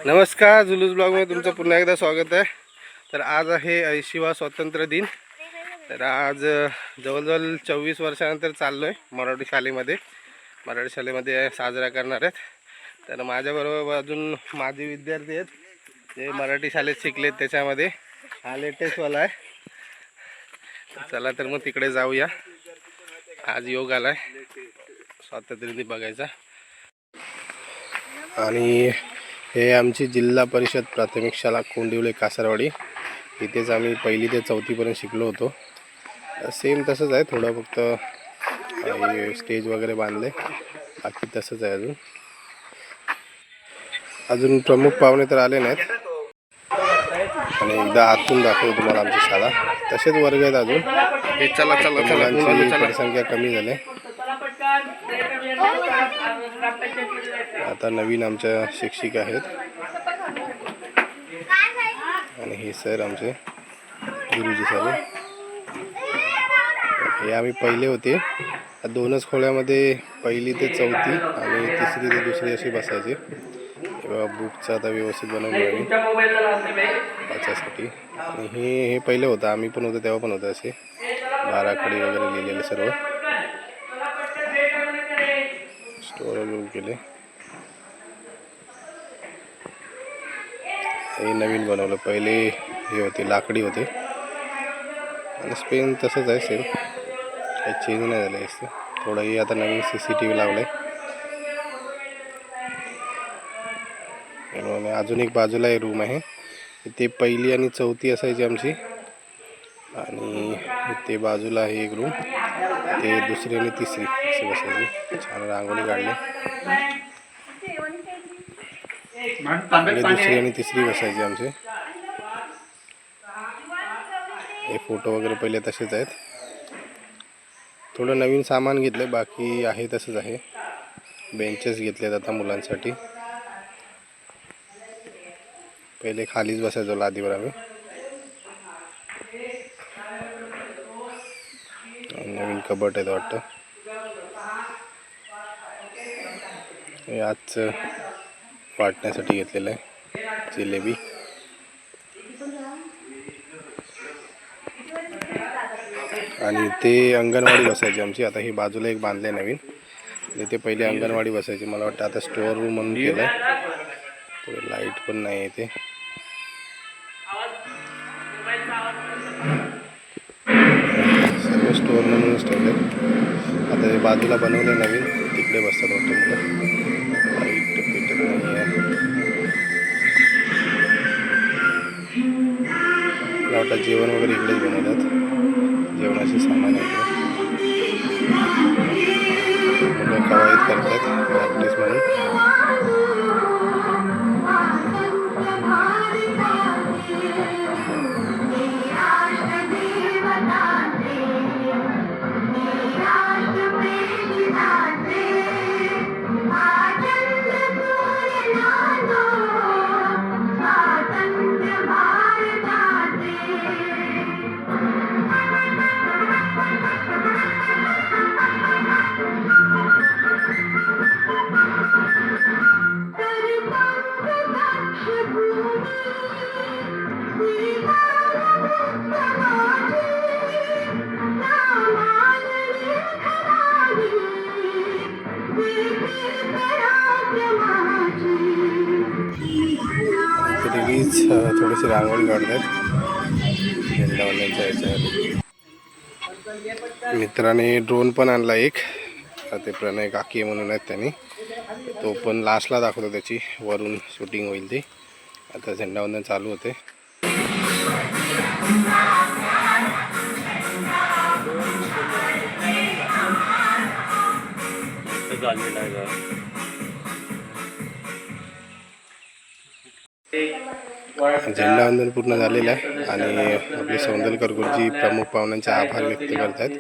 नमस्कार, जुलूस ब्लॉगमध्ये तुमचं पुन्हा एकदा स्वागत आहे। तर आज आहे 80वा स्वातंत्र्य दिन। तर आज जवळजवळ 24 वर्षानंतर चाललो आहे मराठी शाळेमध्ये साजरा करणार आहेत। तर माझ्याबरोबर अजून माझे विद्यार्थी आहेत जे मराठी शाळेत शिकलेत, त्याच्यामध्ये हा लेटेस्टवाला आहे। चला तर मग तिकडे जाऊया। आज योग आलाय स्वातंत्र्य दिन बघायचा। आणि हे आमची जिल्हा परिषद प्राथमिक शाळा कोंडिवले कासारवाडी। इथेच आम्ही 1ली ते 4थी पर्यंत शिकलो होतो। सेम तसंच आहे, थोडं फक्त स्टेज वगैरे बांधले, बाकी तसंच आहे। अजून प्रमुख पाहुणे तर आले नाहीत। आणि एकदा आतून दाखवतो तुम्हाला आमची शाळा। तसेच वर्ग आहेत अजून। मुलांची संख्या कमी झाली। आता नवीन आमच्या शिक्षिका आहेत आणि हे सर आमचे गुरुजी सर। हे आम्ही पहिले होते, 2च खोल्यामध्ये 1ली ते 4थी आणि 3री ते 2री अशी बसायचे। बुकचं आता व्यवस्थित बनवलं आम्ही वाचायसाठी। आणि हे पहिले होतं, आम्ही पण होतो तेव्हा पण होतं असे 12 खडी वगैरे लिहिलेले सर्व स्टोर वगैरे केले। हे नवीन बनवलं, पहिले हे होते लाकडी होते आणि स्पेन तसंच आहे सेम, काही चेंज नाही झालं असतं थोडं। हे आता नवीन CCTV लावलंय। आणि अजून एक बाजूला एक रूम आहे, इथे 1ली आणि 4थी असायची आमची। आणि इथे बाजूला आहे एक रूम, ते 2री आणि 3री असे बसायचे। छान रांगोळी काढली आणि 2री आणि 3री बसायचे आमचे। हे फोटो वगैरे पहिले तसेच आहेत, थोडं नवीन सामान घेतले, बाकी आहे तसंच आहे। बेंचेस घेतलेत आता मुलांसाठी। पहिले खालीच बसायचो लादीवर आम्ही। नवीन कबट आहे वाटतं। हे आजचं वाटण्यासाठी घेतलेलं आहे जिलेबी। आणि ते अंगणवाडी बसायची आमची। आता ही बाजूला एक बांधले नवीन, इथे पहिले अंगणवाडी बसायची। मला वाटतं आता स्टोअर रूम म्हणून केलं आहे, थोडी लाईट पण नाही येते। सर्व स्टोअर म्हणूनच ठेवले। आता हे बाजूला बनवले नवीन, तिकडे बसतात वाटतं मुलं। लाईट पेटत नाही आहे, मला वाटतं जेवण वगैरे इकडेच बनवतात, जेवणाचे सामान आहे। मुलं कवायत करतात प्रॅक्टिस म्हणून। थोडीशी रांगोळी काढतात झेंडावरच्या याच्यावर। मित्राने ड्रोन पण आणला एक, ते प्रणय काकी म्हणून आहेत त्यांनी, तो पण लास्टला दाखवतो, त्याची वरून शूटिंग होईल ती। आता झेंडावंदन चालू होते। झेंडावंदन पूर्ण झालेलं आहे आणि आपले सौंदलकर गुरुजी प्रमुख पाहुण्यांचे आभार व्यक्त करत आहेत।